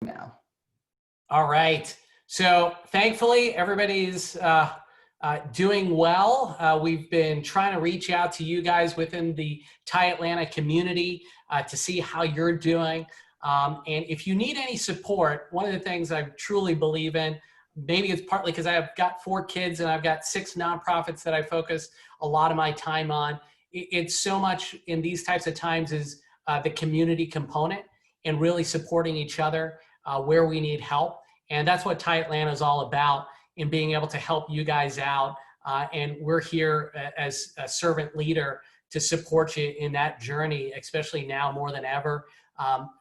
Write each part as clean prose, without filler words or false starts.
now. All right. So thankfully, everybody's doing well. We've been trying to reach out to you guys within the TIE Atlanta community to see how you're doing. And if you need any support, one of the things I truly believe in, maybe it's partly because I've got 4 kids and I've got 6 nonprofits that I focus a lot of my time on. It's so much in these types of times is the community component and really supporting each other where we need help. And that's what TIE Atlanta is all about, in being able to help you guys out. And we're here as a servant leader to support you in that journey, especially now more than ever.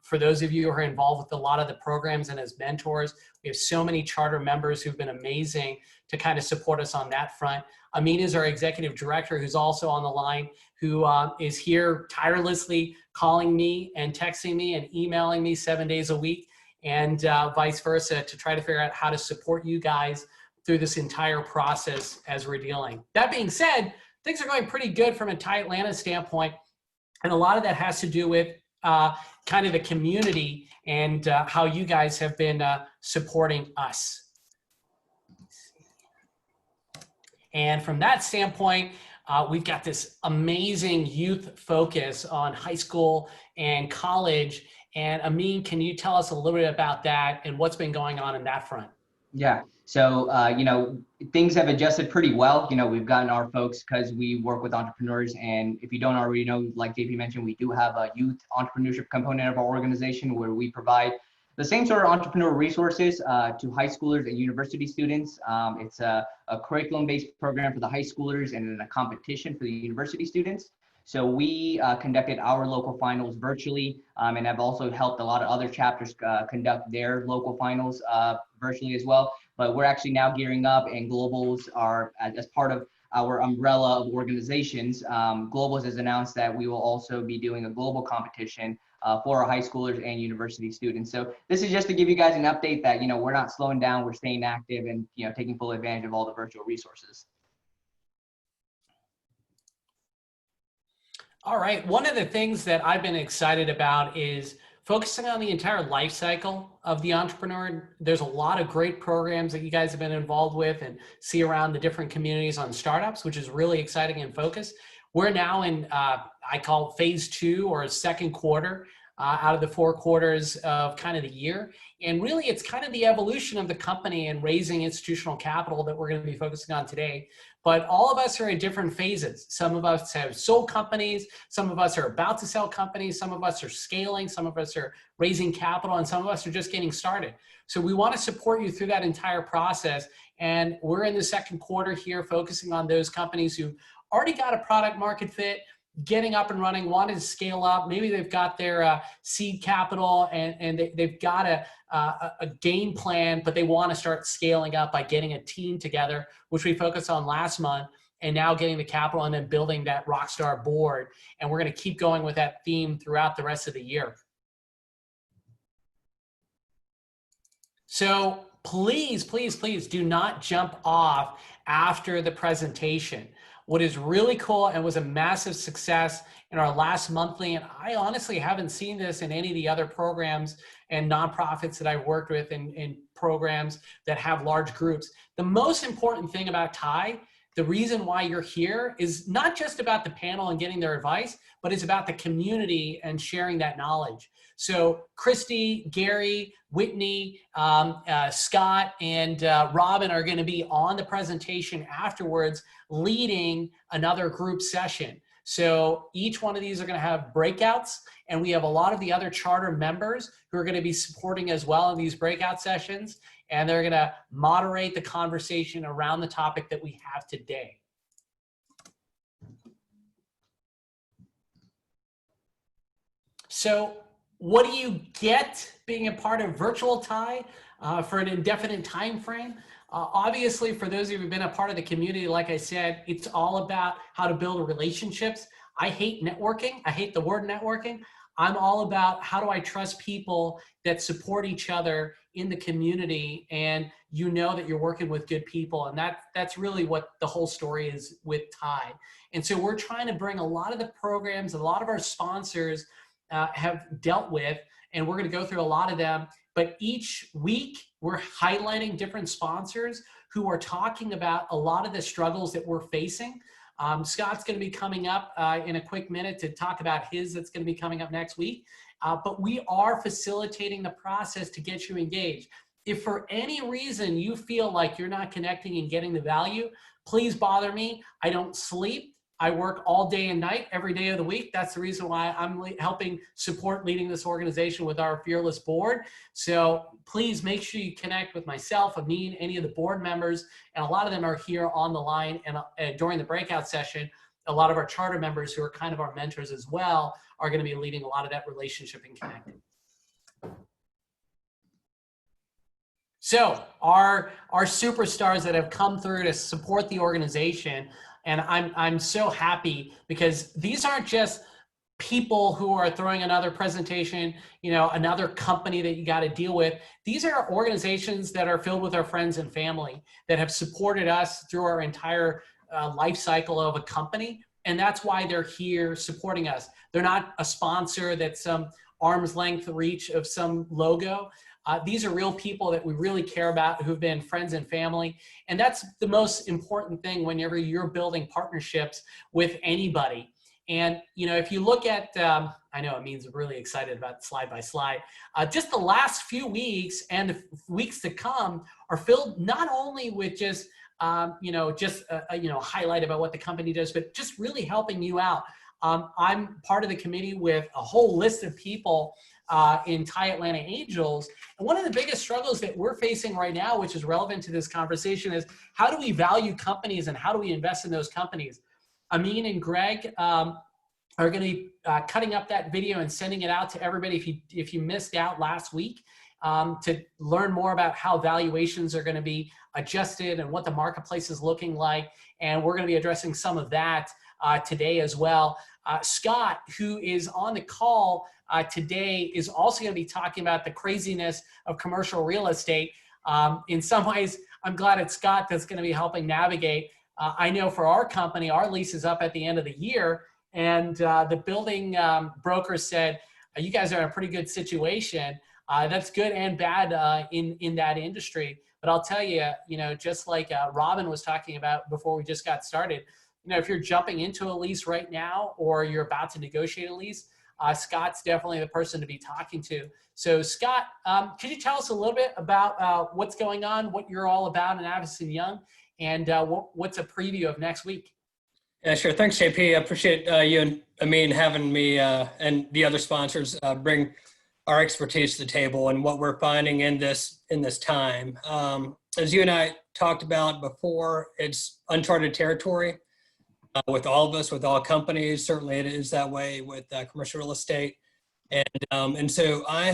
For those of you who are involved with a lot of the programs and as mentors, we have so many charter members who've been amazing to kind of support us on that front. Amin is our executive director, who's also on the line, who is here tirelessly calling me and texting me and emailing me 7 days a week, and vice versa, to try to figure out how to support you guys through this entire process as we're dealing. That being said, things are going pretty good from a TIE Atlanta standpoint, and a lot of that has to do with kind of the community and how you guys have been supporting us. And from that standpoint, we've got this amazing youth focus on high school and college. And Amin, can you tell us a little bit about that and what's been going on in that front? Yeah. So, things have adjusted pretty well. We've gotten our folks because we work with entrepreneurs. And if you don't already know, like JP mentioned, we do have a youth entrepreneurship component of our organization where we provide the same sort of entrepreneur resources to high schoolers and university students. It's a curriculum-based program for the high schoolers and then a competition for the university students. So we conducted our local finals virtually, and have also helped a lot of other chapters conduct their local finals virtually as well. But we're actually now gearing up, and Globals are, as part of our umbrella of organizations, Globals has announced that we will also be doing a global competition for our high schoolers and university students. So this is just to give you guys an update that, we're not slowing down, we're staying active and, taking full advantage of all the virtual resources. All right. One of the things that I've been excited about is focusing on the entire life cycle of the entrepreneur. There's a lot of great programs that you guys have been involved with and see around the different communities on startups, which is really exciting and focused. We're now in, I call phase 2 or second quarter out of the 4 quarters of kind of the year. And really, it's kind of the evolution of the company and raising institutional capital that we're going to be focusing on today. But all of us are in different phases. Some of us have sold companies. Some of us are about to sell companies. Some of us are scaling. Some of us are raising capital. And some of us are just getting started. So we want to support you through that entire process. And we're in the second quarter here focusing on those companies who already got a product market fit, getting up and running, wanting to scale up. Maybe they've got their seed capital and they've got a game plan, but they want to start scaling up by getting a team together, which we focused on last month, and now getting the capital and then building that rockstar board. And we're going to keep going with that theme throughout the rest of the year. So please, please, please do not jump off after the presentation. What is really cool and was a massive success in our last monthly, and I honestly haven't seen this in any of the other programs and nonprofits that I've worked with in programs that have large groups. The most important thing about TIE, the reason why you're here, is not just about the panel and getting their advice, but it's about the community and sharing that knowledge. So Christy, Gary, Whitney, Scott, and Robin are going to be on the presentation afterwards, leading another group session. So each one of these are going to have breakouts, and we have a lot of the other charter members who are going to be supporting as well in these breakout sessions, and they're going to moderate the conversation around the topic that we have today. So what do you get being a part of Virtual TIE for an indefinite time frame? Obviously, for those of you who've been a part of the community, like I said, it's all about how to build relationships. I hate networking. I hate the word networking. I'm all about how do I trust people that support each other in the community, and you know that you're working with good people. And that's really what the whole story is with TIE. And so we're trying to bring a lot of the programs, a lot of our sponsors have dealt with, and we're going to go through a lot of them but each week we're highlighting different sponsors who are talking about a lot of the struggles that we're facing. Scott's going to be coming up in a quick minute to talk about his that's going to be coming up next week. But we are facilitating the process to get you engaged. If for any reason you feel like you're not connecting and getting the value, please bother me. I don't sleep. I work all day and night, every day of the week. That's the reason why I'm helping support leading this organization with our fearless board. So please make sure you connect with myself, Amin, any of the board members, and a lot of them are here on the line. And during the breakout session, a lot of our charter members who are kind of our mentors as well are going to be leading a lot of that relationship and connecting. So our superstars that have come through to support the organization, and I'm so happy because these aren't just people who are throwing another presentation, another company that you got to deal with. These are organizations that are filled with our friends and family that have supported us through our entire life cycle of a company. And that's why they're here supporting us. They're not a sponsor that's some arm's length reach of some logo. These are real people that we really care about who've been friends and family. And that's the most important thing whenever you're building partnerships with anybody. And, if you look at, I know Amin's really excited about slide by slide, just the last few weeks and the weeks to come are filled not only with just, highlight about what the company does, but just really helping you out. I'm part of the committee with a whole list of people in Thai Atlanta Angels. And one of the biggest struggles that we're facing right now, which is relevant to this conversation, is how do we value companies and how do we invest in those companies? Amin and Greg are going to be cutting up that video and sending it out to everybody if you missed out last week to learn more about how valuations are going to be adjusted and what the marketplace is looking like. And we're going to be addressing some of that today as well. Scott, who is on the call today, is also going to be talking about the craziness of commercial real estate. In some ways, I'm glad it's Scott that's going to be helping navigate. I know for our company, our lease is up at the end of the year, and the building broker said, you guys are in a pretty good situation. That's good and bad in that industry. But I'll tell you, just like Robin was talking about before we just got started, if you're jumping into a lease right now or you're about to negotiate a lease, Scott's definitely the person to be talking to. So Scott, could you tell us a little bit about what's going on, what you're all about in Avison Young, and what's a preview of next week? Yeah, sure. Thanks, JP. I appreciate you and Amin having me and the other sponsors bring our expertise to the table and what we're finding in this time. As you and I talked about before, it's uncharted territory. With all of us, with all companies, certainly it is that way with commercial real estate. And so I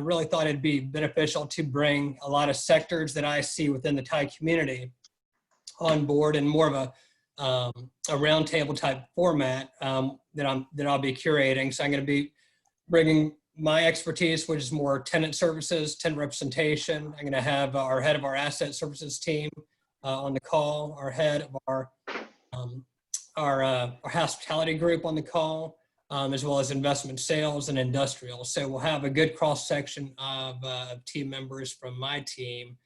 really thought it'd be beneficial to bring a lot of sectors that I see within the Thai community on board in more of a roundtable type format that I'll be curating. So I'm going to be bringing my expertise, which is more tenant services, tenant representation. I'm going to have our head of our asset services team on the call, our head of our hospitality group on the call, as well as investment sales and industrial. So we'll have a good cross section of team members from my team,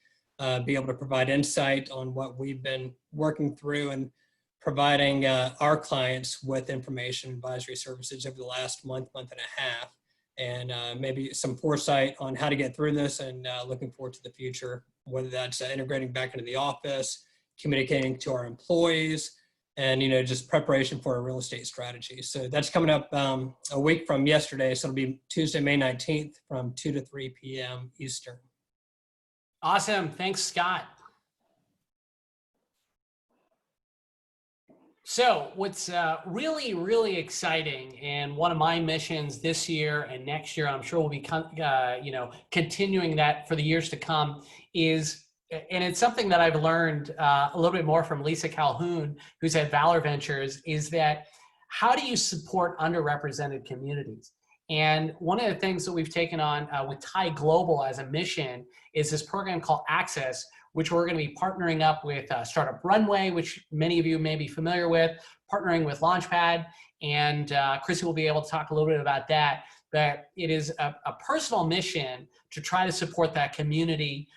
be able to provide insight on what we've been working through and providing our clients with information advisory services over the last month and a half, and maybe some foresight on how to get through this, and looking forward to the future, whether that's integrating back into the office, communicating to our employees, and just preparation for a real estate strategy. So that's coming up a week from yesterday. So it'll be Tuesday, May 19th from 2 to 3 p.m. Eastern. Awesome. Thanks, Scott. So what's really, really exciting, and one of my missions this year and next year, I'm sure we'll be continuing that for the years to come, is, and it's something that I've learned a little bit more from Lisa Calhoun, who's at Valor Ventures, is that how do you support underrepresented communities? And one of the things that we've taken on with Thai Global as a mission is this program called Access, which we're going to be partnering up with Startup Runway, which many of you may be familiar with, partnering with Launchpad, and Chrissy will be able to talk a little bit about that. that it is a personal mission to try to support that community.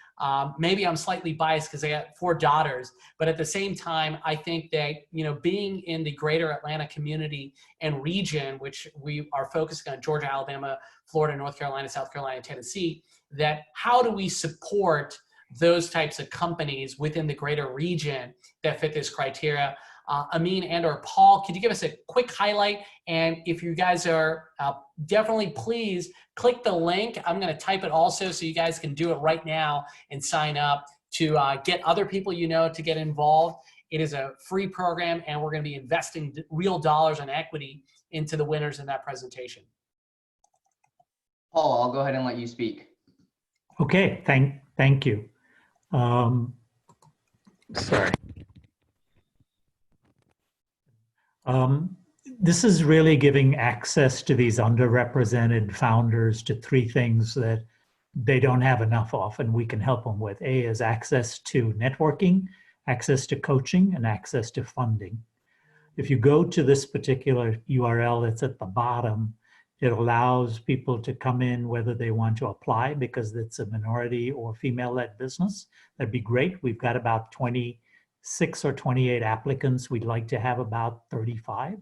Maybe I'm slightly biased because I got 4 daughters, but at the same time, I think that, being in the greater Atlanta community and region, which we are focusing on Georgia, Alabama, Florida, North Carolina, South Carolina, Tennessee, that how do we support those types of companies within the greater region that fit this criteria? Amin and or Paul, could you give us a quick highlight? And if you guys are definitely please click the link. I'm going to type it also so you guys can do it right now and sign up to get other people to get involved. It is a free program, and we're going to be investing real dollars and equity into the winners in that presentation. Paul, I'll go ahead and let you speak. Okay, thank you. Sorry. This is really giving access to these underrepresented founders to 3 things that they don't have enough of, and we can help them with. A is access to networking, access to coaching, and access to funding. If you go to this particular URL that's at the bottom, it allows people to come in whether they want to apply because it's a minority or female-led business. That'd be great. We've got about 26 or 28 applicants. We'd like to have about 35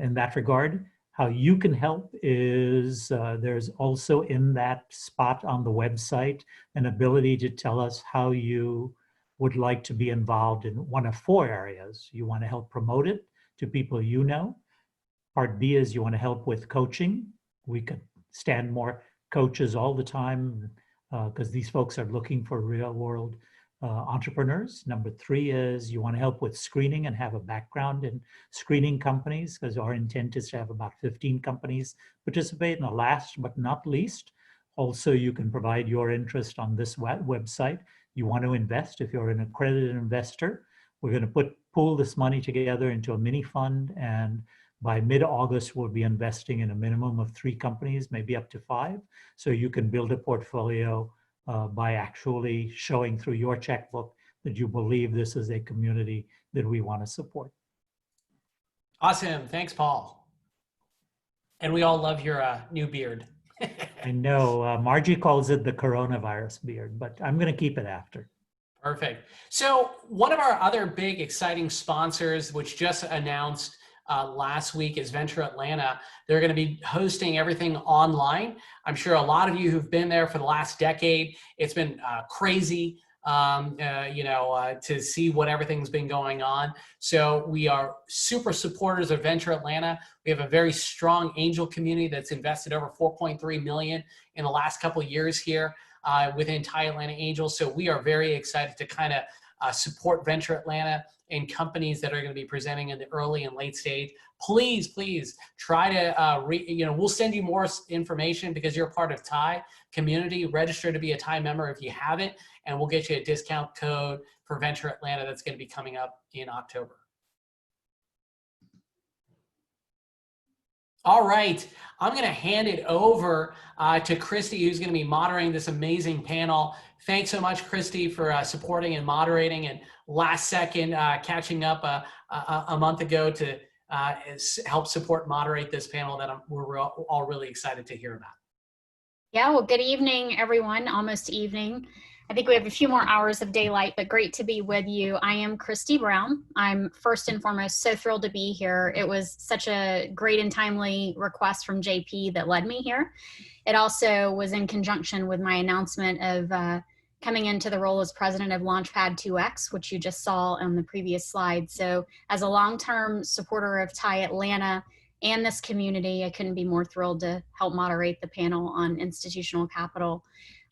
in that regard. How you can help is there's also in that spot on the website an ability to tell us how you would like to be involved in one of 4 areas. You want to help promote it to people you know. Part B is you want to help with coaching. We could stand more coaches all the time because these folks are looking for real world entrepreneurs. Number 3 is you want to help with screening and have a background in screening companies because our intent is to have about 15 companies participate. And the last but not least, also you can provide your interest on this website. You want to invest. If you're an accredited investor, we're going to pool this money together into a mini fund, and by mid-August, we'll be investing in a minimum of 3 companies, maybe up to 5. So you can build a portfolio by actually showing through your checkbook that you believe this is a community that we want to support. Awesome. Thanks, Paul. And we all love your new beard. I know Margie calls it the coronavirus beard, but I'm going to keep it after. Perfect. So one of our other big exciting sponsors, which just announced last week, is Venture Atlanta. They're going to be hosting everything online. I'm sure a lot of you who've been there for the last decade, it's been crazy, to see what everything's been going on. So we are super supporters of Venture Atlanta. We have a very strong angel community that's invested over $4.3 million in the last couple of years here within Thai Atlanta Angels. So we are very excited to kind of support Venture Atlanta and companies that are going to be presenting in the early and late stage. Please try to, we'll send you more information because you're a part of Thai community. Register to be a Thai member if you haven't, and we'll get you a discount code for Venture Atlanta that's going to be coming up in October. All right, I'm going to hand it over to Christy, who's going to be moderating this amazing panel. Thanks so much, Christy, for supporting and moderating, and last second catching up a month ago to help support moderate this panel that we're all really excited to hear about. Yeah, well, good evening, everyone. Almost evening. I think we have a few more hours of daylight, but great to be with you. I am Christy Brown. I'm first and foremost so thrilled to be here. It was such a great and timely request from JP that led me here. It also was in conjunction with my announcement of coming into the role as president of Launchpad 2X, which you just saw on the previous slide. So as a long-term supporter of Thai Atlanta and this community, I couldn't be more thrilled to help moderate the panel on institutional capital.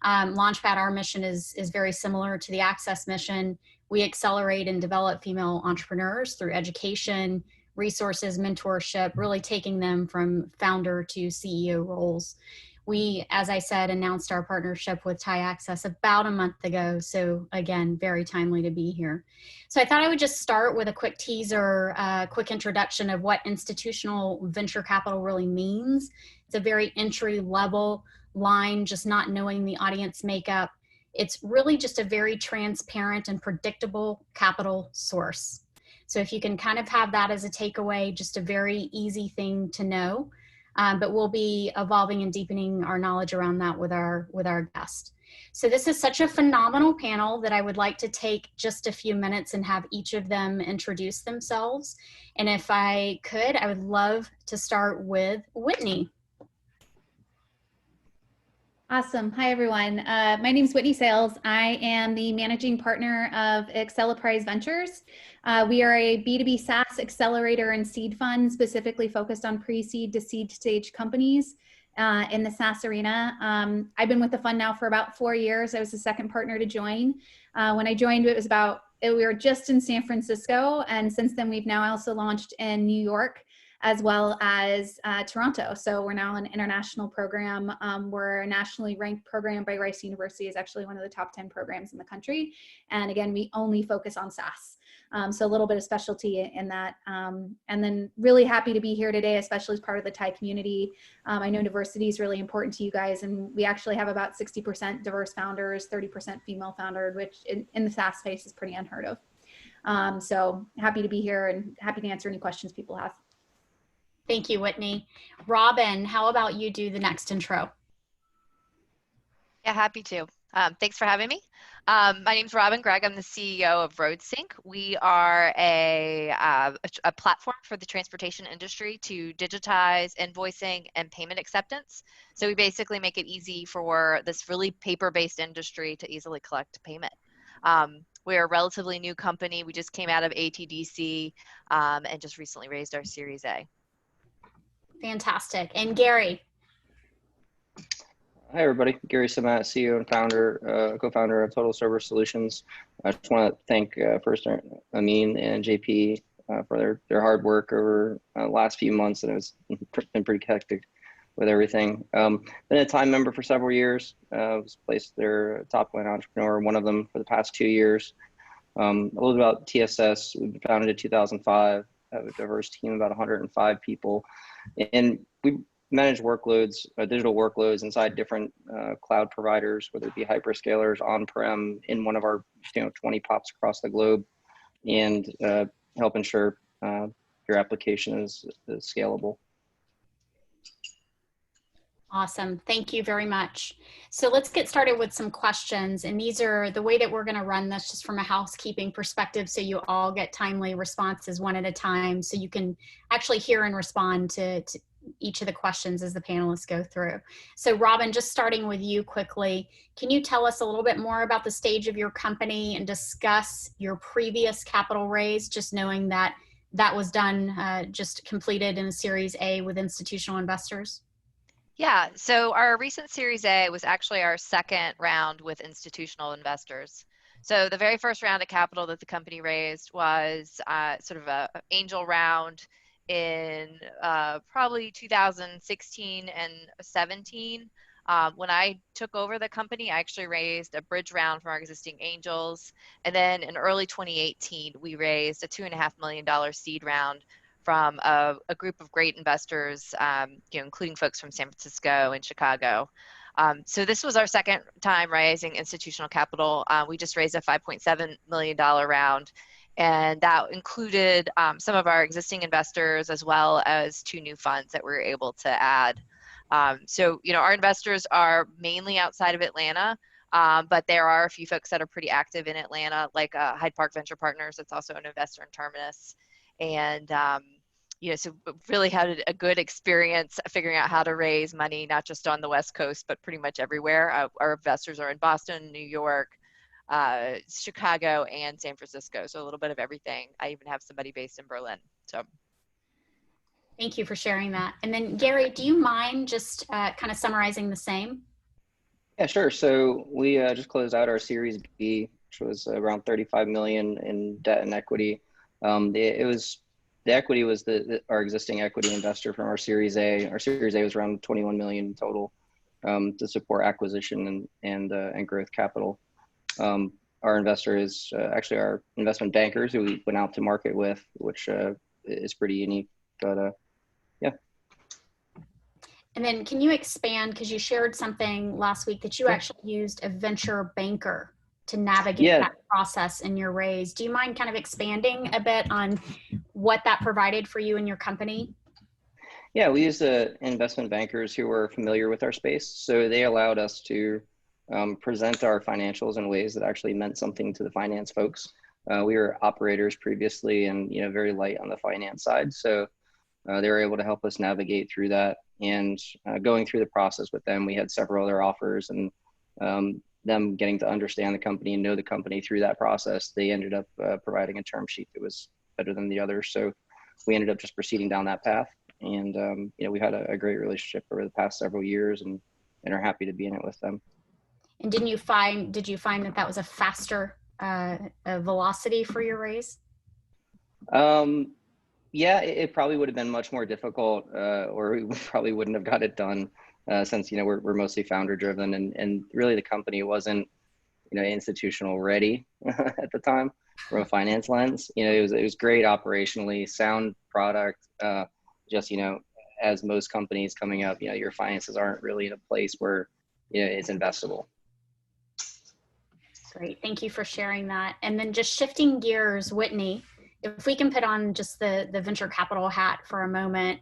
Launchpad, our mission is very similar to the Access mission. We accelerate and develop female entrepreneurs through education, resources, mentorship, really taking them from founder to CEO roles. We, as I said, announced our partnership with Thai Access about a month ago. So again, very timely to be here. So I thought I would just start with a quick teaser, quick introduction of what institutional venture capital really means. It's a very entry level line, just not knowing the audience makeup. It's really just a very transparent and predictable capital source. So if you can kind of have that as a takeaway, just a very easy thing to know. but we'll be evolving and deepening our knowledge around that with our guest. So this is such a phenomenal panel that I would like to take just a few minutes and have each of them introduce themselves. And if I could, I would love to start with Whitney. Awesome. Hi, everyone. My name is Whitney Sales. I am the managing partner of Acceleprise Ventures. We are a B2B SaaS accelerator and seed fund specifically focused on pre-seed to seed stage companies in the SaaS arena. I've been with the fund now for about 4 years. I was the second partner to join. When I joined, we were just in San Francisco. And since then, we've now also launched in New York, as well as Toronto. So we're now an international program. We're a nationally ranked program by Rice University. Is actually one of the top 10 programs in the country. And again, we only focus on SaaS. So a little bit of specialty in that. And then really happy to be here today, especially as part of the Thai community. I know diversity is really important to you guys, and we actually have about 60% diverse founders, 30% female founders, which in the SaaS space is pretty unheard of. So happy to be here and happy to answer any questions people have. Thank you, Whitney. Robin, how about you do the next intro? Yeah, happy to. Thanks for having me. My name's Robin Gregg. I'm the CEO of RoadSync. We are a platform for the transportation industry to digitize invoicing and payment acceptance. So we basically make it easy for this really paper-based industry to easily collect payment. We're a relatively new company. We just came out of ATDC and just recently raised our Series A. Fantastic. And Gary. Hi, everybody. Gary Samat, CEO and founder, co-founder of Total Server Solutions. I just want to thank first Amin and JP for their hard work over the last few months, and it's been pretty hectic with everything. Been a Time member for several years. Was placed their top line entrepreneur, one of them for the past 2 years. A little bit about TSS. We were founded in 2005. Have a diverse team, about 105 people. And we manage workloads, digital workloads inside different cloud providers, whether it be hyperscalers, on-prem, in one of our 20 POPs across the globe, and help ensure your application is scalable. Awesome. Thank you very much. So let's get started with some questions. And these are the way that we're going to run this just from a housekeeping perspective. So you all get timely responses one at a time. So you can actually hear and respond to each of the questions as the panelists go through. So Robin, just starting with you quickly, can you tell us a little bit more about the stage of your company and discuss your previous capital raise, just knowing that that was done, just completed in a Series A with institutional investors? Yeah, so our recent Series A was actually our second round with institutional investors. So the very first round of capital that the company raised was sort of an angel round in probably 2016 and 17. When I took over the company, I actually raised a bridge round from our existing angels. And then in early 2018, we raised a $2.5 million seed round from a group of great investors, including folks from San Francisco and Chicago. So this was our second time raising institutional capital. We just raised a $5.7 million round, and that included some of our existing investors as well as 2 new funds that we were able to add. So, our investors are mainly outside of Atlanta, but there are a few folks that are pretty active in Atlanta, like Hyde Park Venture Partners. That's also an investor in Terminus. And, so really had a good experience figuring out how to raise money, not just on the West Coast, but pretty much everywhere. Our investors are in Boston, New York, Chicago, and San Francisco. So a little bit of everything. I even have somebody based in Berlin. So. Thank you for sharing that. And then Gary, do you mind just kind of summarizing the same? Yeah, sure. So we just closed out our Series B, which was around 35 million in debt and equity. The equity was our existing equity investor from our Series A. Our Series A was around 21 million total to support acquisition and growth capital. Our investor is actually our investment bankers who we went out to market with, which is pretty unique. But yeah. And then can you expand, because you shared something last week that you actually used a venture banker to navigate that process in your raise. Do you mind kind of expanding a bit on what that provided for you and your company? Yeah, we used investment bankers who were familiar with our space. So they allowed us to present our financials in ways that actually meant something to the finance folks. We were operators previously and, very light on the finance side. So they were able to help us navigate through that. And going through the process with them, we had several other offers, and them getting to understand the company and know the company through that process, they ended up providing a term sheet that was better than the others. So we ended up just proceeding down that path. And we've had a great relationship over the past several years, and are happy to be in it with them. And did you find that was a faster velocity for your raise? Yeah, it probably would have been much more difficult, or we probably wouldn't have got it done, since we're mostly founder driven, and really the company wasn't institutional ready at the time from a finance lens. It was great operationally, sound product, just as most companies coming up, your finances aren't really in a place where it's investable. Great, thank you for sharing that. And then just shifting gears, Whitney, if we can put on just the venture capital hat for a moment,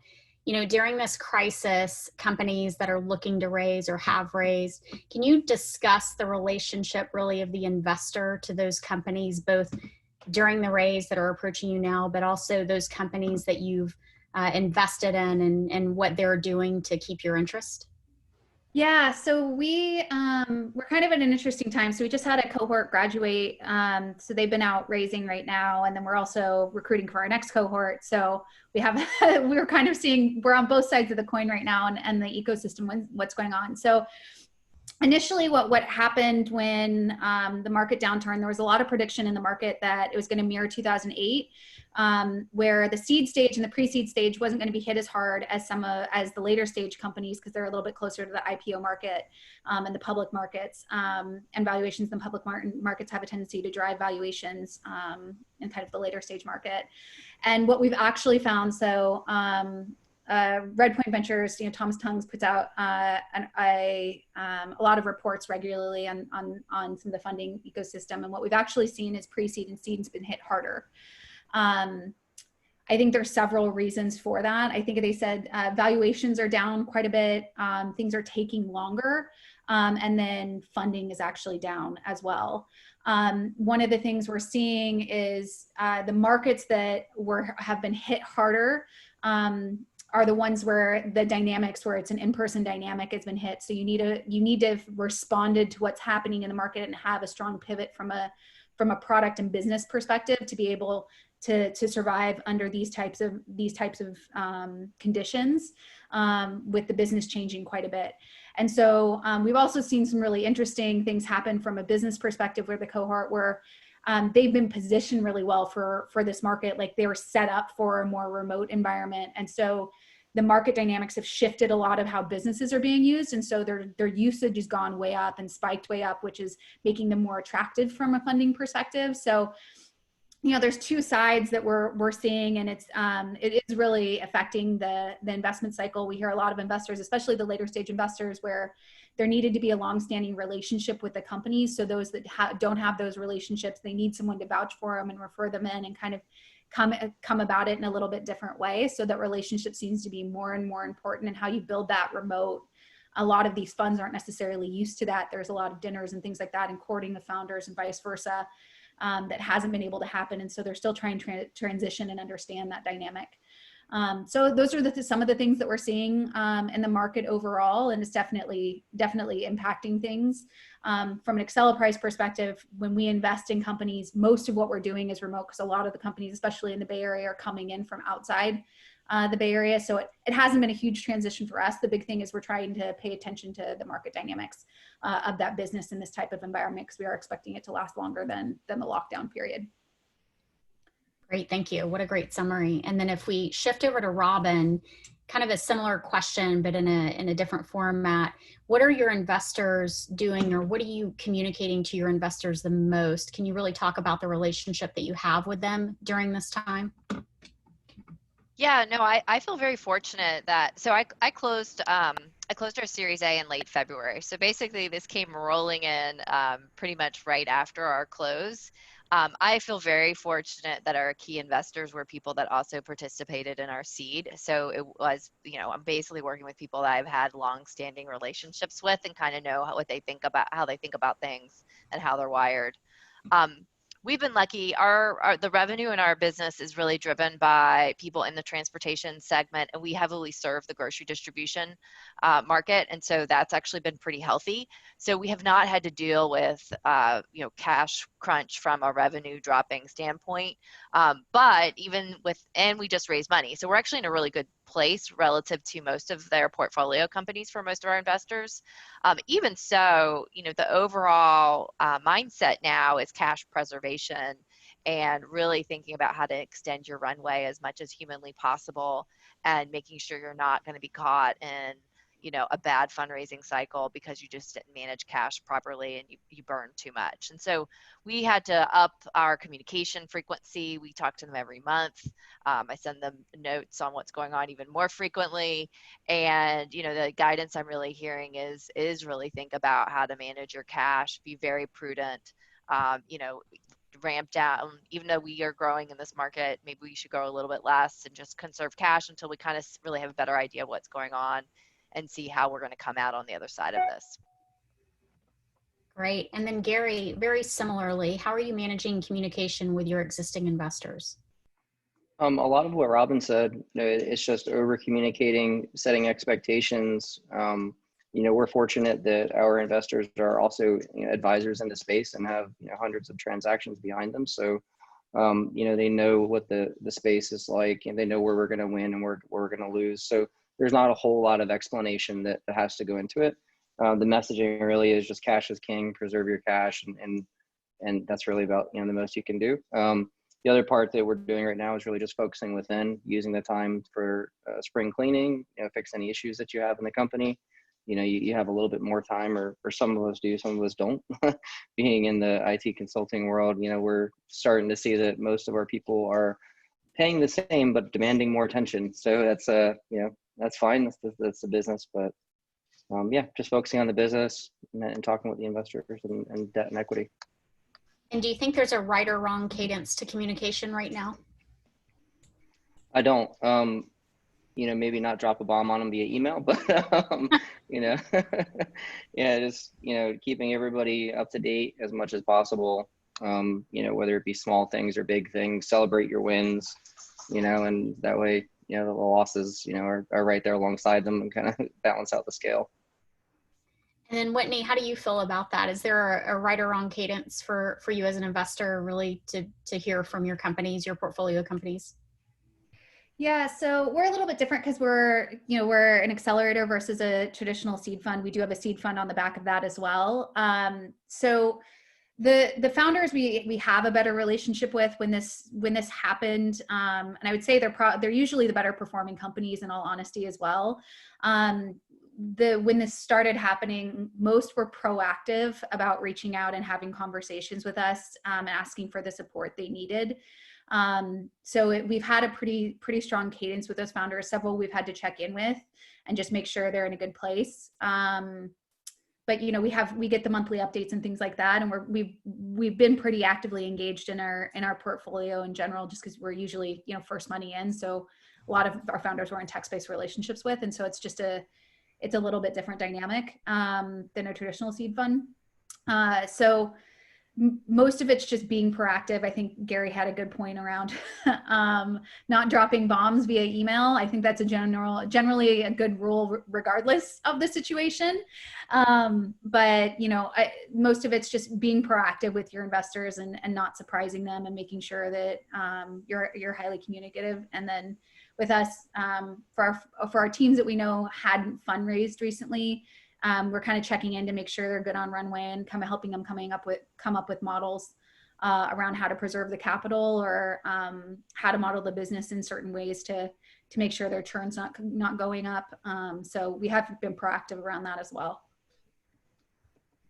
during this crisis, companies that are looking to raise or have raised, can you discuss the relationship really of the investor to those companies, both during the raise that are approaching you now, but also those companies that you've invested in, and what they're doing to keep your interest? Yeah, so we're kind of at an interesting time. So we just had a cohort graduate. So they've been out raising right now, and then we're also recruiting for our next cohort. So we're kind of seeing, we're on both sides of the coin right now, and the ecosystem, what's going on. So initially what happened when the market downturn, there was a lot of prediction in the market that it was going to mirror 2008, where the seed stage and the pre-seed stage wasn't going to be hit as hard as as the later stage companies, because they're a little bit closer to the IPO market and the public markets, and valuations in the public markets have a tendency to drive valuations in kind of the later stage market. And what we've actually found, so Redpoint Ventures, Thomas Tungs puts out a lot of reports regularly on some of the funding ecosystem. And what we've actually seen is pre-seed and seed has been hit harder. I think there's several reasons for that. I think they said valuations are down quite a bit. Things are taking longer. And then funding is actually down as well. One of the things we're seeing is the markets that have been hit harder are the ones where the dynamics, where it's an in-person dynamic, has been hit. So you need to have responded to what's happening in the market and have a strong pivot from a product and business perspective to be able to survive under these types of conditions, with the business changing quite a bit. And so we've also seen some really interesting things happen from a business perspective, where the cohort where they've been positioned really well for this market. Like, they were set up for a more remote environment. And so the market dynamics have shifted a lot of how businesses are being used. And so their usage has gone way up and spiked way up, which is making them more attractive from a funding perspective. So, there's two sides that we're seeing, and it is really affecting the investment cycle. We hear a lot of investors, especially the later stage investors, where there needed to be a longstanding relationship with the companies. So those that don't have those relationships, they need someone to vouch for them and refer them in, and kind of come about it in a little bit different way. So that relationship seems to be more and more important, and how you build that remote. A lot of these funds aren't necessarily used to that. There's a lot of dinners and things like that, and courting the founders and vice versa. That hasn't been able to happen. And so they're still trying to transition and understand that dynamic. So those are some of the things that we're seeing in the market overall, and it's definitely impacting things. From an Acceleprise perspective, when we invest in companies, most of what we're doing is remote, because a lot of the companies, especially in the Bay Area, are coming in from outside the Bay Area. So it hasn't been a huge transition for us. The big thing is we're trying to pay attention to the market dynamics of that business in this type of environment, because we are expecting it to last longer than the lockdown period. Great, thank you. What a great summary. And then if we shift over to Robin, kind of a similar question, but in a different format. What are your investors doing, or what are you communicating to your investors the most? Can you really talk about the relationship that you have with them during this time? Yeah, no, I feel very fortunate that, so I closed our Series A in late February. So basically this came rolling in pretty much right after our close. I feel very fortunate that our key investors were people that also participated in our seed. So it was, I'm basically working with people that I've had long-standing relationships with and kind of know what they think about, how they think about things and how they're wired. We've been lucky. The revenue in our business is really driven by people in the transportation segment, and we heavily serve the grocery distribution market, and so that's actually been pretty healthy. So we have not had to deal with cash crunch from a revenue dropping standpoint. But and we just raised money, so we're actually in a really good place relative to most of their portfolio companies for most of our investors. Even so, the overall mindset now is cash preservation and really thinking about how to extend your runway as much as humanly possible and making sure you're not going to be caught in a bad fundraising cycle because you just didn't manage cash properly and you burned too much. And so we had to up our communication frequency. We talk to them every month. I send them notes on what's going on even more frequently. And, the guidance I'm really hearing is really think about how to manage your cash, be very prudent, ramp down. Even though we are growing in this market, maybe we should grow a little bit less and just conserve cash until we kind of really have a better idea of what's going on and see how we're going to come out on the other side of this. Great. And then Gary, very similarly, how are you managing communication with your existing investors? A lot of what Robin said, it's just over communicating, setting expectations. We're fortunate that our investors are also advisors in the space and have hundreds of transactions behind them. So they know what the space is like, and they know where we're going to win and where we're going to lose. So there's not a whole lot of explanation that has to go into it. The messaging really is just cash is king, preserve your cash, and that's really about the most you can do. The other part that we're doing right now is really just focusing within, using the time for spring cleaning, fix any issues that you have in the company. You have a little bit more time, or some of us do, some of us don't. Being in the IT consulting world, we're starting to see that most of our people are paying the same but demanding more attention. So that's that's fine. That's the business, but just focusing on the business and talking with the investors and debt and equity. And do you think there's a right or wrong cadence to communication right now? I don't. Maybe not drop a bomb on them via email, but just keeping everybody up to date as much as possible. Whether it be small things or big things, celebrate your wins. And that way, the losses, are right there alongside them and kind of balance out the scale. And then Whitney, how do you feel about that? Is there a right or wrong cadence for you as an investor really to hear from your companies, your portfolio companies? Yeah, so we're a little bit different because we're an accelerator versus a traditional seed fund. We do have a seed fund on the back of that as well. So the founders we have a better relationship with when this happened, and I would say they're usually the better performing companies in all honesty as well. When this started happening, most were proactive about reaching out and having conversations with us and asking for the support they needed. So we've had a pretty strong cadence with those founders. Several we've had to check in with and just make sure they're in a good place. But we get the monthly updates and things like that, and we've been pretty actively engaged in our portfolio in general, just because we're usually first money in. So a lot of our founders we're in tech-based relationships with, and so it's just a little bit different dynamic than a traditional seed fund. So most of it's just being proactive. I think Gary had a good point around not dropping bombs via email. I think that's generally a good rule regardless of the situation. But most of it's just being proactive with your investors and not surprising them and making sure that you're highly communicative. And then with us, for our teams that we know hadn't fundraised recently, we're kind of checking in to make sure they're good on runway and kind of helping them come up with models around how to preserve the capital or how to model the business in certain ways to make sure their churn's not going up. So we have been proactive around that as well.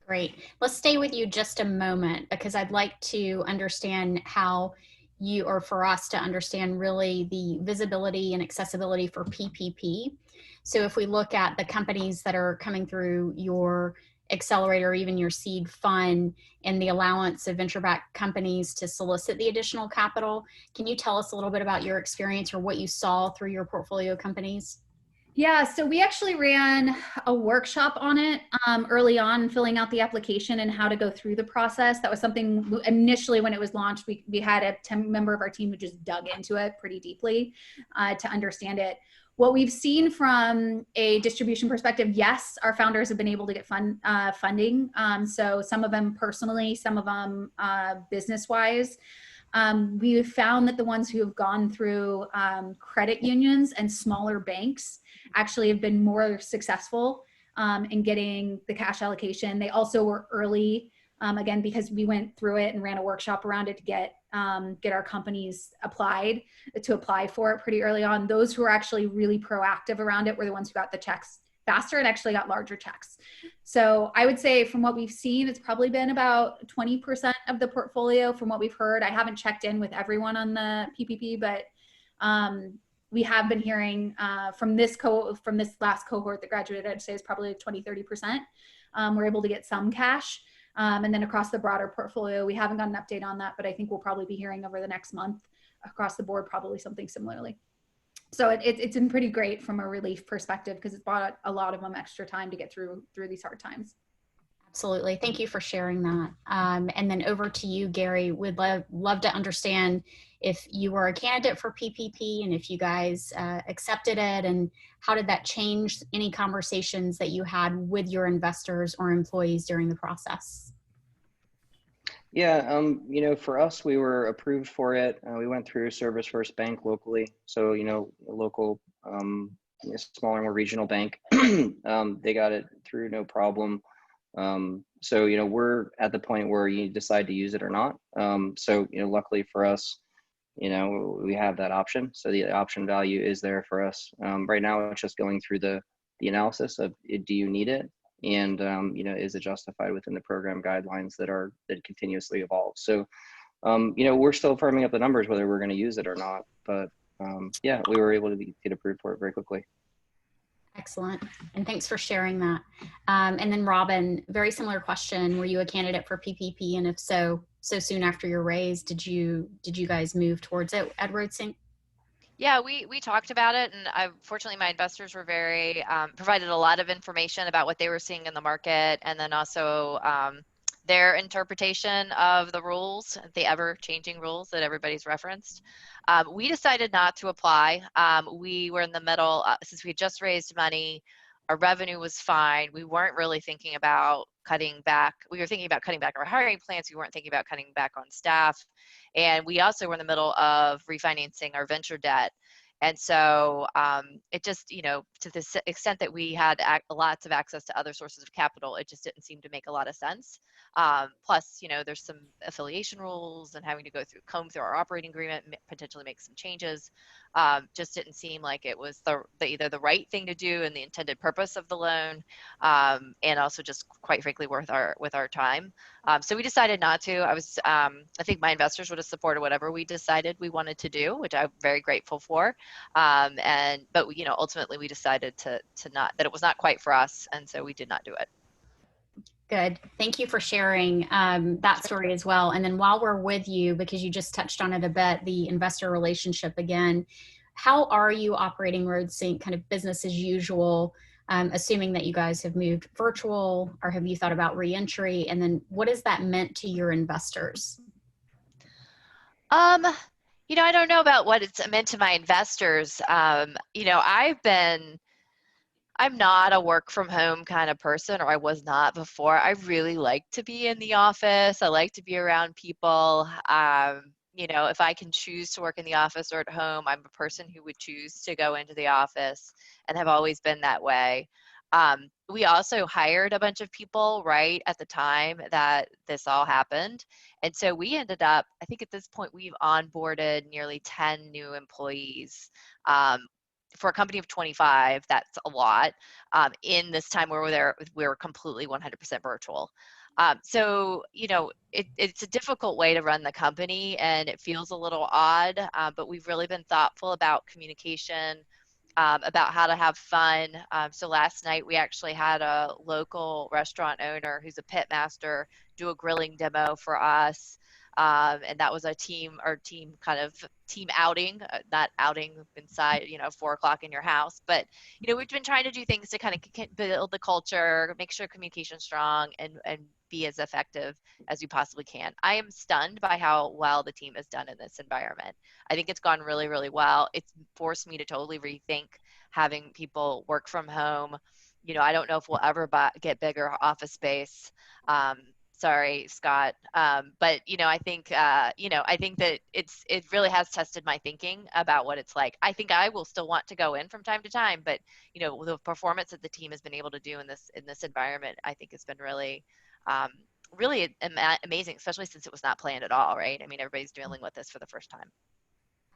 Great. Let's stay with you just a moment because I'd like to understand how or for us to understand really the visibility and accessibility for PPP. So if we look at the companies that are coming through your accelerator or even your seed fund and the allowance of venture-backed companies to solicit the additional capital. Can you tell us a little bit about your experience or what you saw through your portfolio companies? Yeah, so we actually ran a workshop on it early on, filling out the application and how to go through the process. That was something initially when it was launched, we had a member of our team who just dug into it pretty deeply to understand it. What we've seen from a distribution perspective, yes, our founders have been able to get funding. So some of them personally, some of them business-wise. We've found that the ones who have gone through credit unions and smaller banks actually have been more successful in getting the cash allocation. They also were early, again, because we went through it and ran a workshop around it to get our companies to apply for it pretty early on. Those who were actually really proactive around it were the ones who got the checks faster and actually got larger checks. So I would say from what we've seen, it's probably been about 20% of the portfolio from what we've heard. I haven't checked in with everyone on the PPP, but we have been hearing from this last cohort that graduated, I'd say is probably 20-30%. We're able to get some cash. And then across the broader portfolio, we haven't got an update on that, but I think we'll probably be hearing over the next month across the board, probably something similarly. So it's been pretty great from a relief perspective because it's bought a lot of them extra time to get through these hard times. Absolutely. Thank you for sharing that. And then over to you, Gary. We'd love to understand if you were a candidate for PPP and if you guys accepted it, and how did that change any conversations that you had with your investors or employees during the process? Yeah, for us, we were approved for it. We went through Service First Bank locally. So, a local, smaller, more regional bank. They got it through no problem. So, we're at the point where you decide to use it or not. So, luckily for us, we have that option. So the option value is there for us. Right now, it's just going through the analysis of do you need it? And, is it justified within the program guidelines that continuously evolve? So, we're still firming up the numbers, whether we're going to use it or not. But yeah, we were able to get approved for it very quickly. Excellent. And thanks for sharing that. And then Robin, very similar question. Were you a candidate for PPP? And if so soon after your raise, did you guys move towards it at RoadSync? Yeah, we talked about it, and fortunately my investors were very provided a lot of information about what they were seeing in the market, and then also their interpretation of the rules, the ever-changing rules that everybody's referenced. We decided not to apply. We were in the middle, since we had just raised money, our revenue was fine. We weren't really thinking about cutting back. We were thinking about cutting back our hiring plans. We weren't thinking about cutting back on staff. And we also were in the middle of refinancing our venture debt. And so it just, to the extent that we had lots of access to other sources of capital, it just didn't seem to make a lot of sense. Plus, there's some affiliation rules and having to comb through our operating agreement, potentially make some changes. Just didn't seem like it was either the right thing to do and the intended purpose of the loan, and also just quite frankly with our time. So we decided not to. I think my investors would have supported whatever we decided we wanted to do, which I'm very grateful for. But ultimately we decided to not, that it was not quite for us, and so we did not do it. Good. Thank you for sharing that story as well. And then while we're with you, because you just touched on it a bit, the investor relationship again, how are you operating RoadSync kind of business as usual, assuming that you guys have moved virtual, or have you thought about reentry? And then what has that meant to your investors? I don't know about what it's meant to my investors. I'm not a work from home kind of person, or I was not before. I really like to be in the office. I like to be around people. If I can choose to work in the office or at home, I'm a person who would choose to go into the office and have always been that way. We also hired a bunch of people right at the time that this all happened. And so we ended up, I think at this point, we've onboarded nearly 10 new employees. For a company of 25, that's a lot. In this time where we were completely 100% virtual. So, it's a difficult way to run the company, and it feels a little odd, but we've really been thoughtful about communication about how to have fun. So last night we actually had a local restaurant owner who's a pit master do a grilling demo for us. And that was a team outing, not outing inside, 4 o'clock in your house. But, we've been trying to do things to kind of build the culture, make sure communication's strong, and be as effective as we possibly can. I am stunned by how well the team has done in this environment. I think it's gone really, really well. It's forced me to totally rethink having people work from home. I don't know if we'll ever get bigger office space. Sorry, Scott. But I think that it really has tested my thinking about what it's like. I think I will still want to go in from time to time, but the performance that the team has been able to do in this environment, I think has been really amazing, especially since it was not planned at all, right? I mean, everybody's dealing with this for the first time.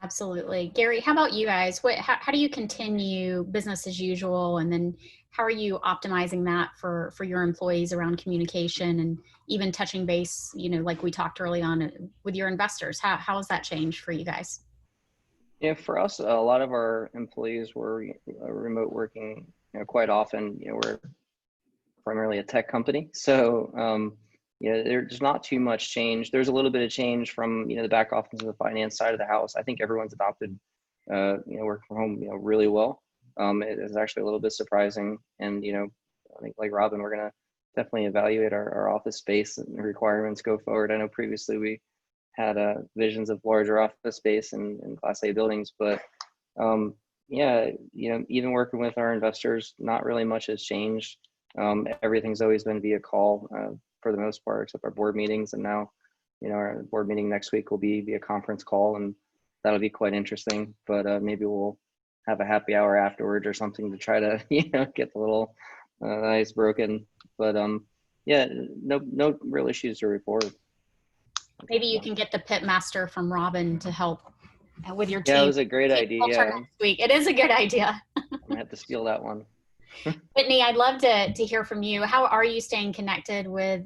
Absolutely. Gary, how about you guys? How do you continue business as usual? And then how are you optimizing that for your employees around communication and even touching base, like we talked early on with your investors? How has that changed for you guys? Yeah, for us, a lot of our employees were remote working quite often. We're primarily a tech company. So there's not too much change. There's a little bit of change from the back office and the finance side of the house. I think everyone's adopted work from home really well. It is actually a little bit surprising, and I think, like Robin, we're gonna definitely evaluate our office space and requirements go forward. I know previously we had visions of larger office space in Class A buildings, but even working with our investors, not really much has changed. Everything's always been via call for the most part, except our board meetings. And now, our board meeting next week will be via conference call, and that'll be quite interesting. But maybe we'll have a happy hour afterwards or something to try to, get the little ice broken. But no real issues to report. Maybe you can get the pit master from Robin to help with your team. Yeah, it was a great idea. Next week. It is a good idea. I'm gonna have to steal that one. Whitney, I'd love to hear from you. How are you staying connected with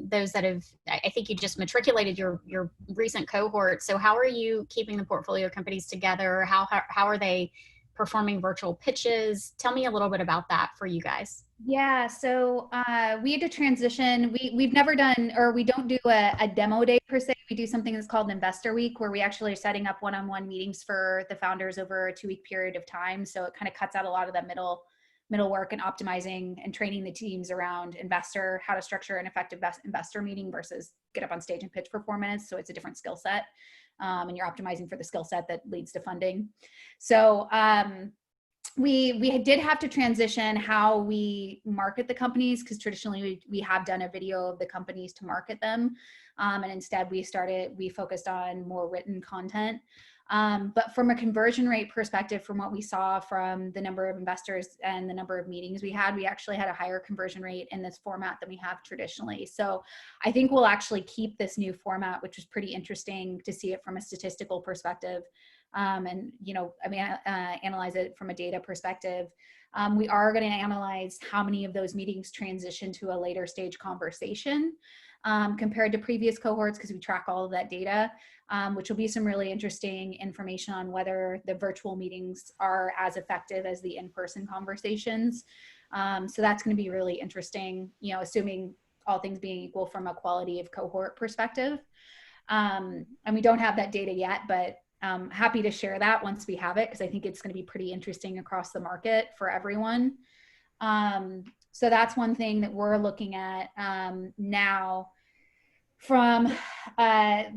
those that have, I think you just matriculated your recent cohort. So how are you keeping the portfolio companies together? How are they performing virtual pitches? Tell me a little bit about that for you guys. Yeah, so we had to transition. We've never done, or we don't do a demo day per se. We do something that's called an Investor Week, where we actually are setting up one-on-one meetings for the founders over a 2-week period of time. So it kind of cuts out a lot of that middle work and optimizing and training the teams around how to structure an effective investor meeting versus get up on stage and pitch for 4 minutes. So it's a different skill set, and you're optimizing for the skill set that leads to funding. So we did have to transition how we market the companies, because traditionally we have done a video of the companies to market them, and instead we focused on more written content. But from a conversion rate perspective, from what we saw from the number of investors and the number of meetings we actually had a higher conversion rate in this format than we have traditionally. So I think we'll actually keep this new format, which is pretty interesting to see it from a statistical perspective. And, analyze it from a data perspective. We are going to analyze how many of those meetings transition to a later stage conversation compared to previous cohorts, because we track all of that data, which will be some really interesting information on whether the virtual meetings are as effective as the in-person conversations. So that's going to be really interesting, assuming all things being equal from a quality of cohort perspective. And we don't have that data yet, but happy to share that once we have it, because I think it's going to be pretty interesting across the market for everyone. So that's one thing that we're looking at now. From a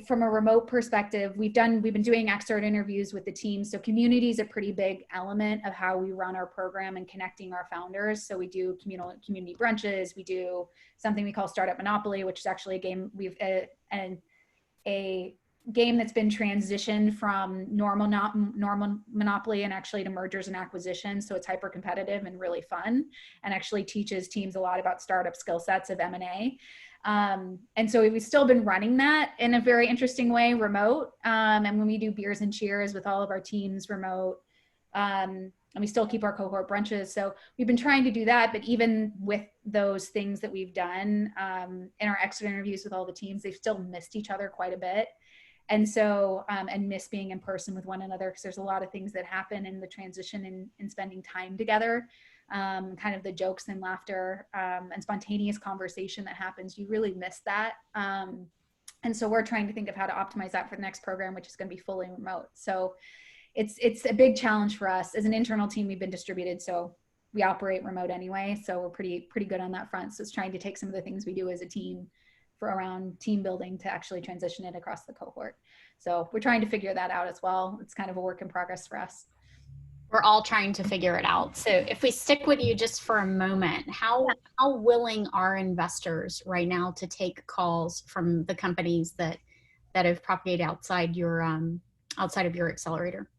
remote perspective, we've been doing external interviews with the team. So community is a pretty big element of how we run our program and connecting our founders. So we do community brunches. We do something we call Startup Monopoly, which is actually a game a game that's been transitioned from normal Monopoly and actually to mergers and acquisitions. So it's hyper competitive and really fun, and actually teaches teams a lot about startup skill sets of M&A. And so we've still been running that in a very interesting way, remote. And when we do beers and cheers with all of our teams remote, and we still keep our cohort brunches. So we've been trying to do that, but even with those things that we've done in our exit interviews with all the teams, they've still missed each other quite a bit. And so, and miss being in person with one another, because there's a lot of things that happen in the transition and spending time together, kind of the jokes and laughter and spontaneous conversation that happens. You really miss that. And so we're trying to think of how to optimize that for the next program, which is going to be fully remote. So it's a big challenge for us. As an internal team, we've been distributed, so we operate remote anyway. So we're pretty good on that front. So it's trying to take some of the things we do as a team for around team building to actually transition it across the cohort. So we're trying to figure that out as well. It's kind of a work in progress for us. We're all trying to figure it out. So if we stick with you just for a moment, how willing are investors right now to take calls from the companies that have propagated outside of your accelerator?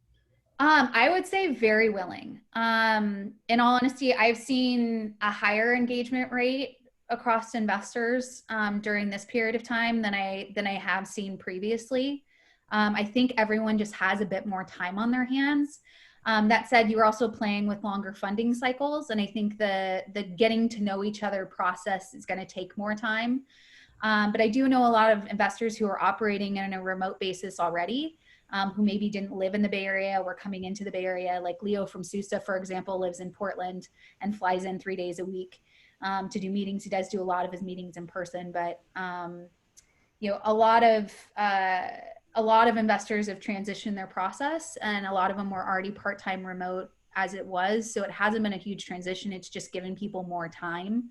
I would say very willing. In all honesty, I've seen a higher engagement rate across investors during this period of time than I have seen previously. I think everyone just has a bit more time on their hands. That said, you're also playing with longer funding cycles, and I think the getting to know each other process is going to take more time. But I do know a lot of investors who are operating on a remote basis already, who maybe didn't live in the Bay Area, were coming into the Bay Area. Like Leo from SUSE, for example, lives in Portland and flies in 3 days a week to do meetings. He does do a lot of his meetings in person, but you know, a lot of investors have transitioned their process, and a lot of them were already part-time remote as it was. So it hasn't been a huge transition. It's just given people more time.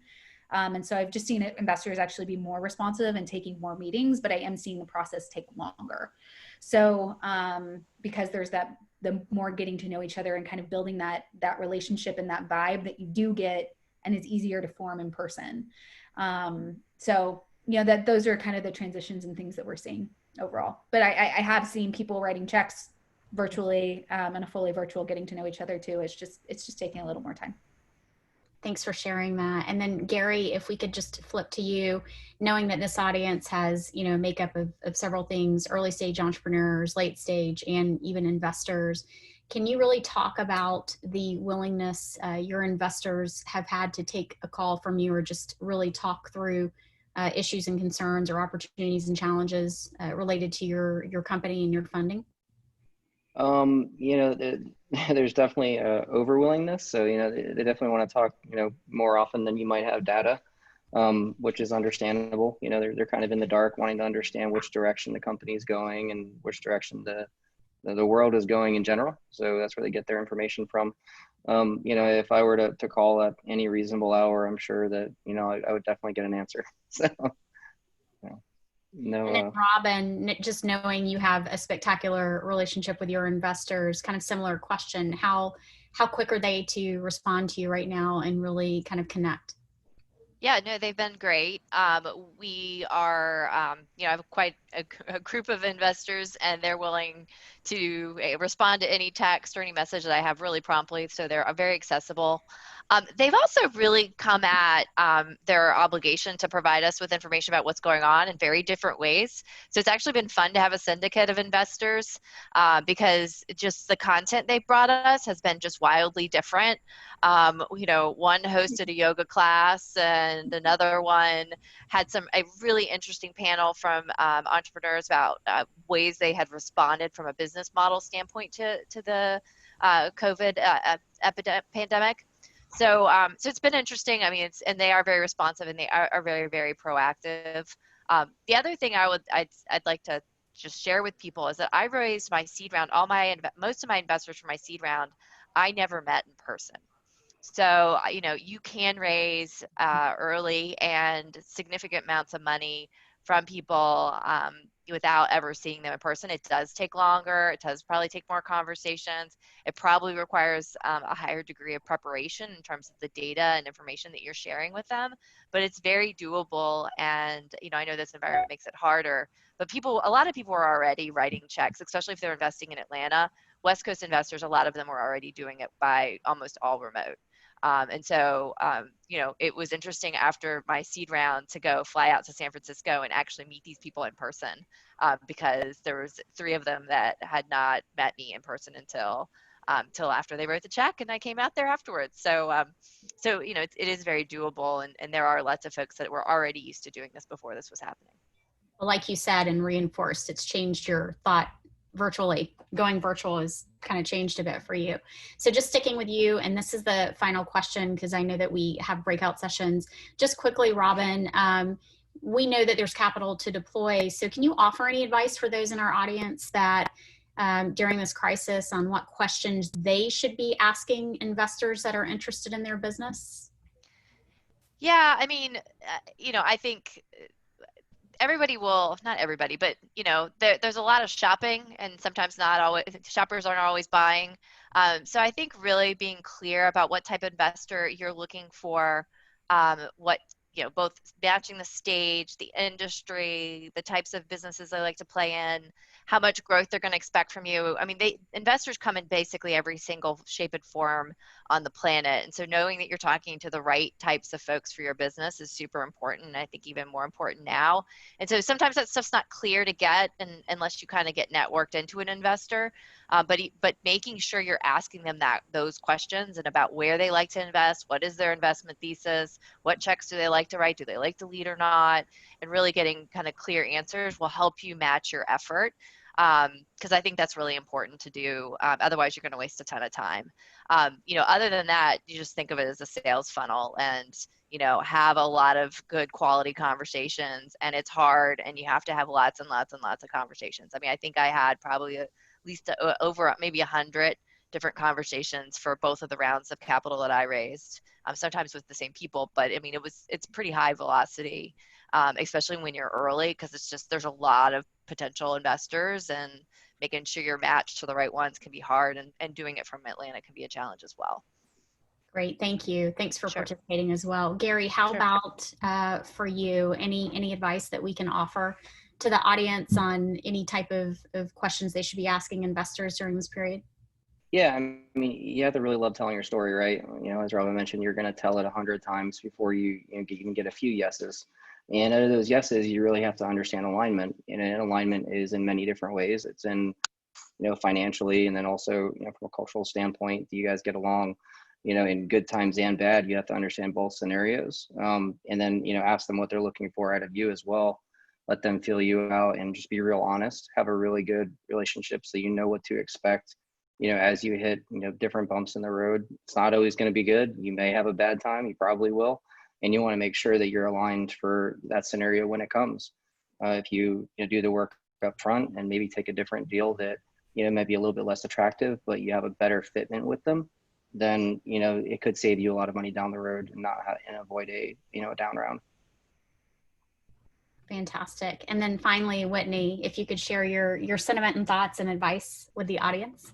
And so I've just seen investors actually be more responsive and taking more meetings, but I am seeing the process take longer. So because there's the more getting to know each other and kind of building that relationship and that vibe that you do get, and it's easier to form in person. So, you know, those are kind of the transitions and things that we're seeing overall. But I have seen people writing checks virtually and a fully virtual getting to know each other too. It's just taking a little more time. Thanks for sharing that. And then Gary, if we could just flip to you, knowing that this audience has, you know, makeup of several things, early stage entrepreneurs, late stage, and even investors. Can you really talk about the willingness your investors have had to take a call from you, or just really talk through issues and concerns or opportunities and challenges related to your company and your funding? You know, there's definitely over willingness. So, you know, they definitely want to talk, you know, more often than you might have data, which is understandable. You know, they're kind of in the dark, wanting to understand which direction the company is going and which direction the world is going in general. So that's where they get their information from. You know, if I were to call at any reasonable hour, I'm sure that, you know, I would definitely get an answer. So, you know, no. And then Robin, just knowing you have a spectacular relationship with your investors, kind of similar question, how quick are they to respond to you right now and really kind of connect? Yeah, no, they've been great. We are, you know, I have quite a group of investors, and they're willing to respond to any text or any message that I have really promptly. So they're very accessible. They've also really come at their obligation to provide us with information about what's going on in very different ways. So it's actually been fun to have a syndicate of investors because just the content they've brought us has been just wildly different. You know, one hosted a yoga class, and another one had a really interesting panel from entrepreneurs about ways they had responded from a business model standpoint to the COVID pandemic. So it's been interesting. I mean, and they are very responsive, and they are very, very proactive. The other thing I'd like to just share with people is that I raised my seed round. Most of my investors for my seed round, I never met in person. So, you know, you can raise early and significant amounts of money from people without ever seeing them in person. It does take longer. It does probably take more conversations. It probably requires a higher degree of preparation in terms of the data and information that you're sharing with them. But it's very doable. And, you know, I know this environment makes it harder, but a lot of people are already writing checks, especially if they're investing in Atlanta. West Coast investors, a lot of them were already doing it by almost all remote. And so, you know, it was interesting after my seed round to fly out to San Francisco and actually meet these people in person because there was 3 of them that had not met me in person until after they wrote the check, and I came out there afterwards. So, you know, it is very doable, and there are lots of folks that were already used to doing this before this was happening. Well, like you said and reinforced, it's changed your thought virtually. Going virtual has kind of changed a bit for you. So just sticking with you, and this is the final question because I know that we have breakout sessions. Just quickly, Robin, we know that there's capital to deploy. So can you offer any advice for those in our audience that during this crisis on what questions they should be asking investors that are interested in their business? Yeah, I mean, I think everybody will, not everybody, but there's a lot of shopping, and sometimes not always, shoppers aren't always buying. So I think really being clear about what type of investor you're looking for, what, both matching the stage, the industry, the types of businesses they like to play in, how much growth they're going to expect from you. I mean, investors come in basically every single shape and form on the planet. And so knowing that you're talking to the right types of folks for your business is super important. And I think even more important now. And so sometimes that stuff's not clear to get unless you kind of get networked into an investor. But making sure you're asking them those questions and about where they like to invest, what is their investment thesis, what checks do they like to write, do they like to lead or not, and really getting kind of clear answers will help you match your effort. Because I think that's really important to do. Otherwise, you're going to waste a ton of time. Other than that, you just think of it as a sales funnel and, have a lot of good quality conversations. And it's hard, and you have to have lots and lots and lots of conversations. I mean, I think I had probably at least over maybe 100 different conversations for both of the rounds of capital that I raised. Sometimes with the same people, but I mean, it's pretty high velocity, especially when you're early, because there's a lot of potential investors, and making sure you're matched to the right ones can be hard, and doing it from Atlanta can be a challenge as well. Great, thank you. Thanks for Sure. participating as well. Gary, how Sure. about for you, any advice that we can offer to the audience on any type of questions they should be asking investors during this period? Yeah, I mean, you have to really love telling your story, right? As Robin mentioned, you're going to tell it 100 times before you can get a few yeses. And out of those yeses, you really have to understand alignment. And alignment is in many different ways. It's in, financially, and then also, from a cultural standpoint, do you guys get along? In good times and bad, you have to understand both scenarios. And then, ask them what they're looking for out of you as well. Let them feel you out and just be real honest. Have a really good relationship so you know what to expect. As you hit, different bumps in the road. It's not always going to be good. You may have a bad time. You probably will. And you want to make sure that you're aligned for that scenario when it comes. If you do the work up front and maybe take a different deal that, might be a little bit less attractive, but you have a better fitment with them, then, it could save you a lot of money down the road and avoid a down round. Fantastic. And then finally, Whitney, if you could share your sentiment and thoughts and advice with the audience.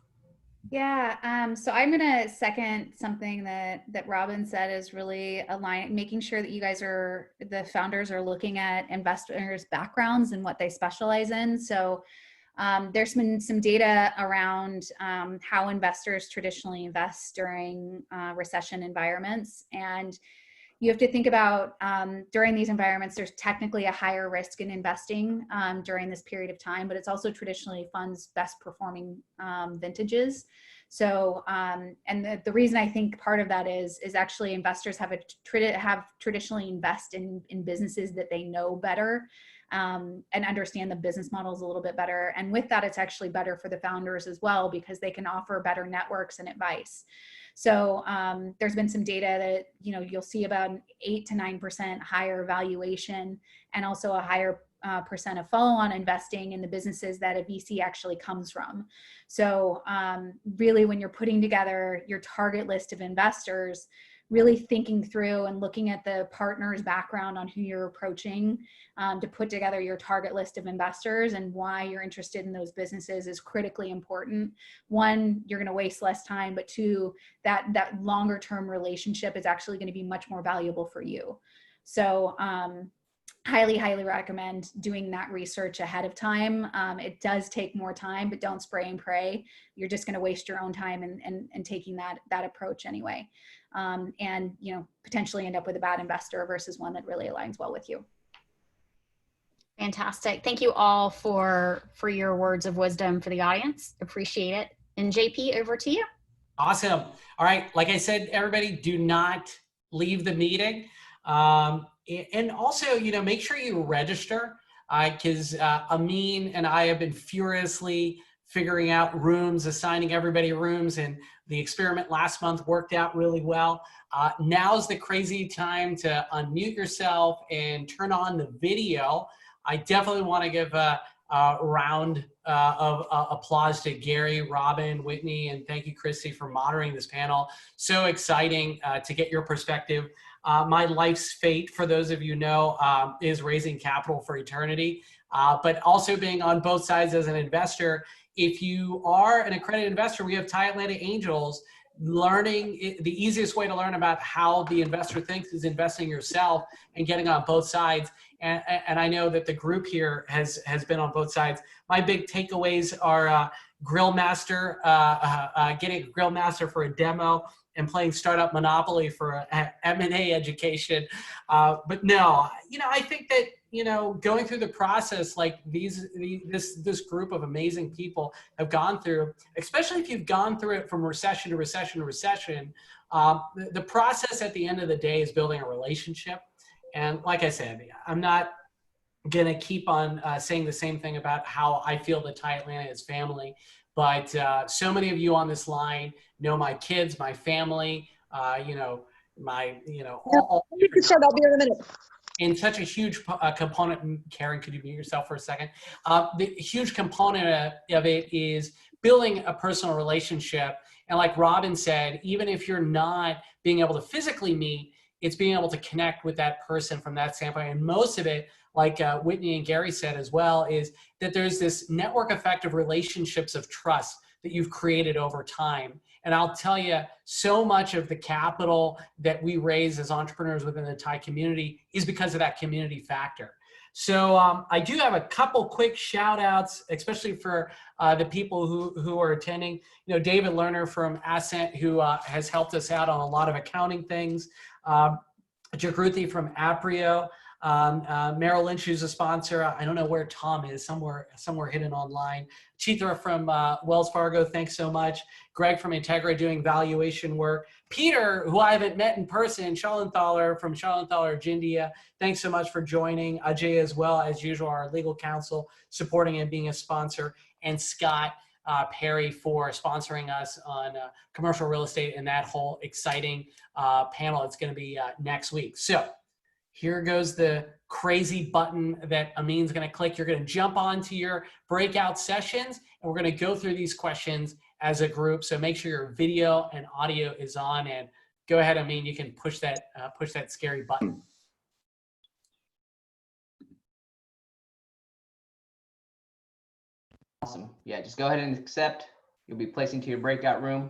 Yeah, so I'm going to second something that Robin said is really making sure that you guys the founders are looking at investors' backgrounds and what they specialize in. So there's been some data around how investors traditionally invest during recession environments. And you have to think about during these environments, there's technically a higher risk in investing during this period of time, but it's also traditionally funds best performing vintages. So, and the reason I think part of that is actually investors have traditionally invest in businesses that they know better and understand the business models a little bit better. And with that, it's actually better for the founders as well, because they can offer better networks and advice. So there's been some data that, you'll see about an 8 to 9% higher valuation, and also a higher percent of follow-on investing in the businesses that a VC actually comes from. So really, when you're putting together your target list of investors, really thinking through and looking at the partner's background on who you're approaching to put together your target list of investors and why you're interested in those businesses is critically important. One, you're going to waste less time, but two, that longer term relationship is actually going to be much more valuable for you. So highly recommend doing that research ahead of time. It does take more time, but don't spray and pray. You're just going to waste your own time and taking that approach anyway. And potentially end up with a bad investor versus one that really aligns well with you. Fantastic. Thank you all for your words of wisdom for the audience. Appreciate it. And JP, over to you. Awesome. All right. Like I said, everybody, do not leave the meeting. And also, make sure you register. because Amin and I have been furiously figuring out rooms, assigning everybody rooms, and the experiment last month worked out really well. Now's the crazy time to unmute yourself and turn on the video. I definitely want to give a round of applause to Gary, Robin, Whitney, and thank you, Christy, for moderating this panel. So exciting to get your perspective. My life's fate, for those of you know, is raising capital for eternity, but also being on both sides as an investor. If you are an accredited investor, we have Thai Atlantic Angels. Learning, the easiest way to learn about how the investor thinks is investing yourself and getting on both sides. And I know that the group here has been on both sides. My big takeaways are Grill Master, getting a Grill Master for a demo, and playing Startup Monopoly for M&A education. But no, I think that, going through the process like this group of amazing people have gone through, especially if you've gone through it from recession to recession to recession, the process at the end of the day is building a relationship. And like I said, I'm not going to keep on saying the same thing about how I feel that Thai Atlanta is family, but so many of you on this line know my kids, my family, all You can start. I'll be here in a minute. in such a huge component. Karen, could you mute yourself for a second? The huge component of it is building a personal relationship. And like Robin said, even if you're not being able to physically meet, it's being able to connect with that person from that standpoint. And most of it, like Whitney and Gary said as well, is that there's this network effect of relationships of trust that you've created over time. And I'll tell you, so much of the capital that we raise as entrepreneurs within the Thai community is because of that community factor. So I do have a couple quick shout outs, especially for the people who are attending. David Lerner from Ascent, who has helped us out on a lot of accounting things. Jagruti from Aprio. Merrill Lynch, who's a sponsor. I don't know where Tom is, somewhere hidden online. Chitra from Wells Fargo, thanks so much. Greg from Integra doing valuation work. Peter, who I haven't met in person, Shalanthaler from Shalanthaler Jindia, thanks so much for joining. Ajay as well, as usual, our legal counsel, supporting and being a sponsor. And Scott Perry for sponsoring us on commercial real estate and that whole exciting panel. It's going to be next week. So here goes the crazy button that Amin's going to click. You're going to jump onto your breakout sessions, and we're going to go through these questions as a group. So make sure your video and audio is on, and go ahead, Amin. You can push that scary button. Awesome. Yeah, just go ahead and accept. You'll be placed into your breakout room.